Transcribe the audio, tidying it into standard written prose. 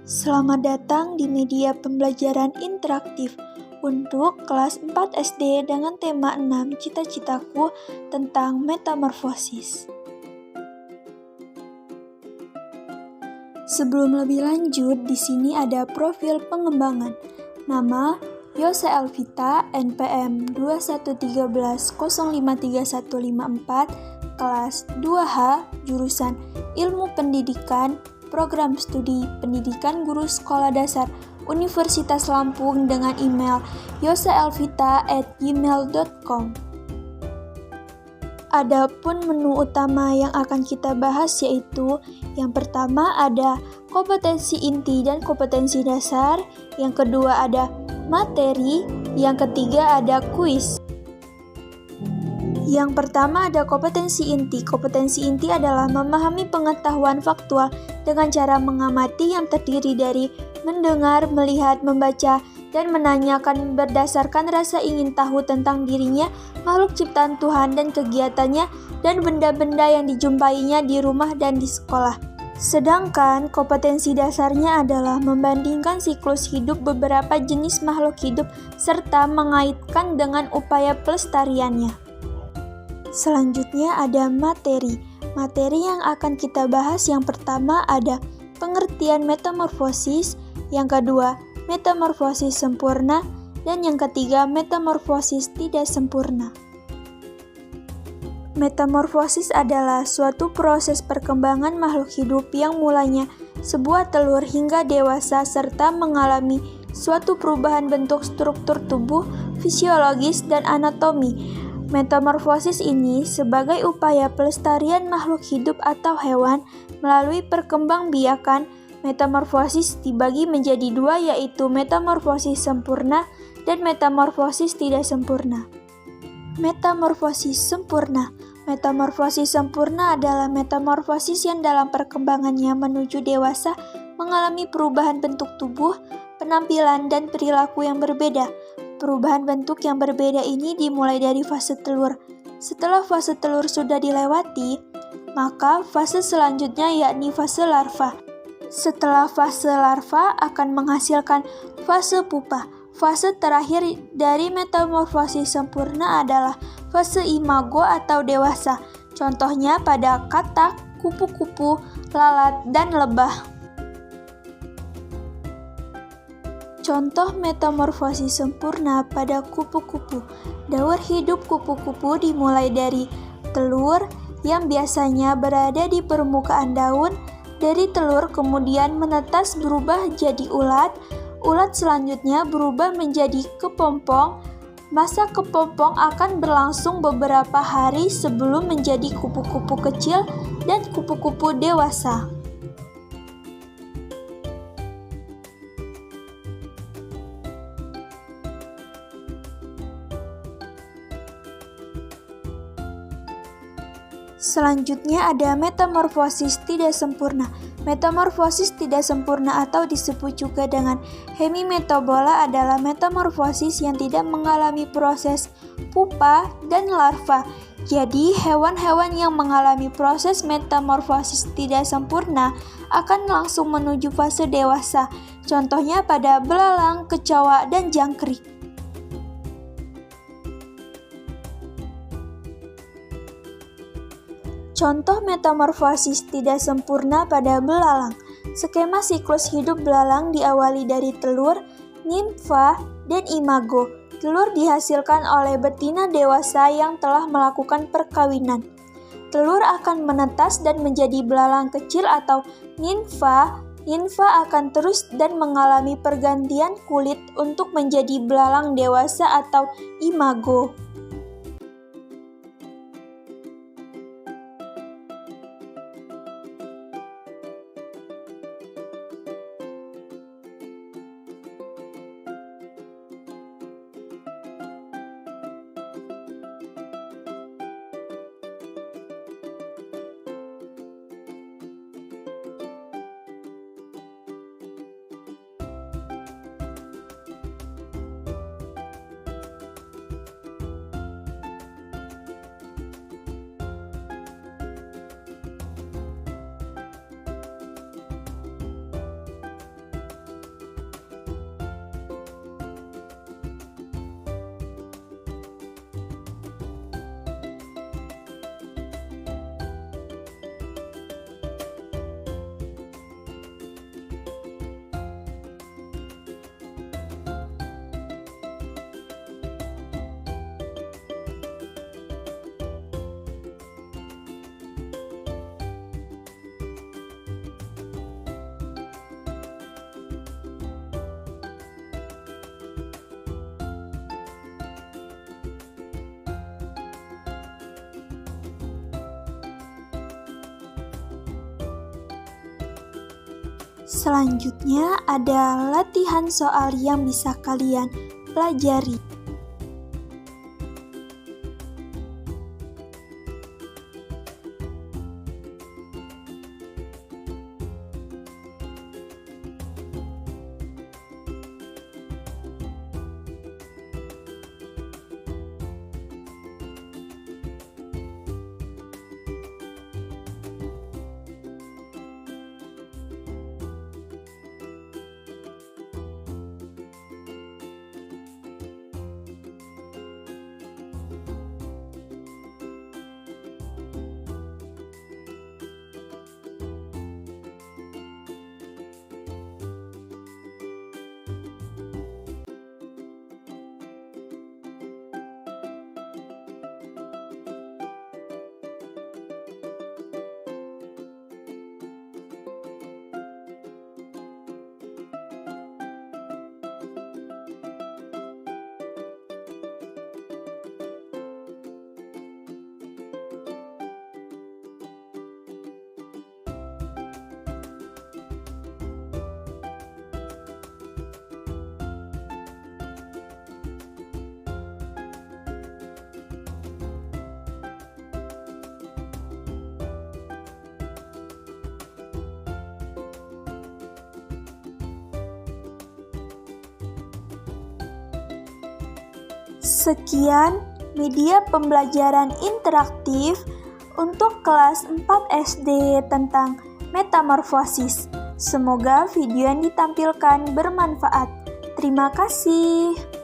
Selamat datang di media pembelajaran interaktif untuk kelas 4 SD dengan tema 6 Cita-citaku tentang metamorfosis. Sebelum lebih lanjut, di sini ada profil pengembangan. Nama Yose Elvita, NPM 2113053154, kelas 2H, jurusan Ilmu Pendidikan, Program Studi Pendidikan Guru Sekolah Dasar Universitas Lampung dengan email yoseelvita@gmail.com. Adapun menu utama yang akan kita bahas yaitu yang pertama ada kompetensi inti dan kompetensi dasar, yang kedua ada materi, yang ketiga ada kuis. Yang pertama ada kompetensi inti. Kompetensi inti adalah memahami pengetahuan faktual dengan cara mengamati yang terdiri dari mendengar, melihat, membaca, dan menanyakan berdasarkan rasa ingin tahu tentang dirinya, makhluk ciptaan Tuhan dan kegiatannya, dan benda-benda yang dijumpainya di rumah dan di sekolah. Sedangkan kompetensi dasarnya adalah membandingkan siklus hidup beberapa jenis makhluk hidup serta mengaitkan dengan upaya pelestariannya. Selanjutnya ada materi. Materi yang akan kita bahas yang pertama ada pengertian metamorfosis, yang kedua metamorfosis sempurna, dan yang ketiga metamorfosis tidak sempurna. Metamorfosis adalah suatu proses perkembangan makhluk hidup yang mulanya sebuah telur hingga dewasa serta mengalami suatu perubahan bentuk struktur tubuh, fisiologis, dan anatomi. Metamorfosis ini sebagai upaya pelestarian makhluk hidup atau hewan melalui perkembangbiakan. Metamorfosis dibagi menjadi dua, yaitu metamorfosis sempurna dan metamorfosis tidak sempurna. Metamorfosis sempurna. Metamorfosis sempurna adalah metamorfosis yang dalam perkembangannya menuju dewasa mengalami perubahan bentuk tubuh, penampilan, dan perilaku yang berbeda. Perubahan bentuk yang berbeda ini dimulai dari fase telur. Setelah fase telur sudah dilewati, maka fase selanjutnya yakni fase larva. Setelah fase larva akan menghasilkan fase pupa. Fase terakhir dari metamorfosis sempurna adalah fase imago atau dewasa. Contohnya pada katak, kupu-kupu, lalat, dan lebah. Contoh metamorfosis sempurna pada kupu-kupu. Daur hidup kupu-kupu dimulai dari telur yang biasanya berada di permukaan daun. Dari telur kemudian menetas berubah jadi ulat. Ulat selanjutnya berubah menjadi kepompong. Masa kepompong akan berlangsung beberapa hari sebelum menjadi kupu-kupu kecil dan kupu-kupu dewasa. Selanjutnya ada metamorfosis tidak sempurna. Metamorfosis tidak sempurna atau disebut juga dengan hemimetabola adalah metamorfosis yang tidak mengalami proses pupa dan larva. Jadi, hewan-hewan yang mengalami proses metamorfosis tidak sempurna akan langsung menuju fase dewasa. Contohnya pada belalang, kecoa, dan jangkrik. Contoh metamorfosis tidak sempurna pada belalang. Skema siklus hidup belalang diawali dari telur, nimfa, dan imago. Telur dihasilkan oleh betina dewasa yang telah melakukan perkawinan. Telur akan menetas dan menjadi belalang kecil atau nimfa. Nimfa akan terus dan mengalami pergantian kulit untuk menjadi belalang dewasa atau imago. Selanjutnya ada latihan soal yang bisa kalian pelajari. Sekian media pembelajaran interaktif untuk kelas 4 SD tentang metamorfosis. Semoga video yang ditampilkan bermanfaat. Terima kasih.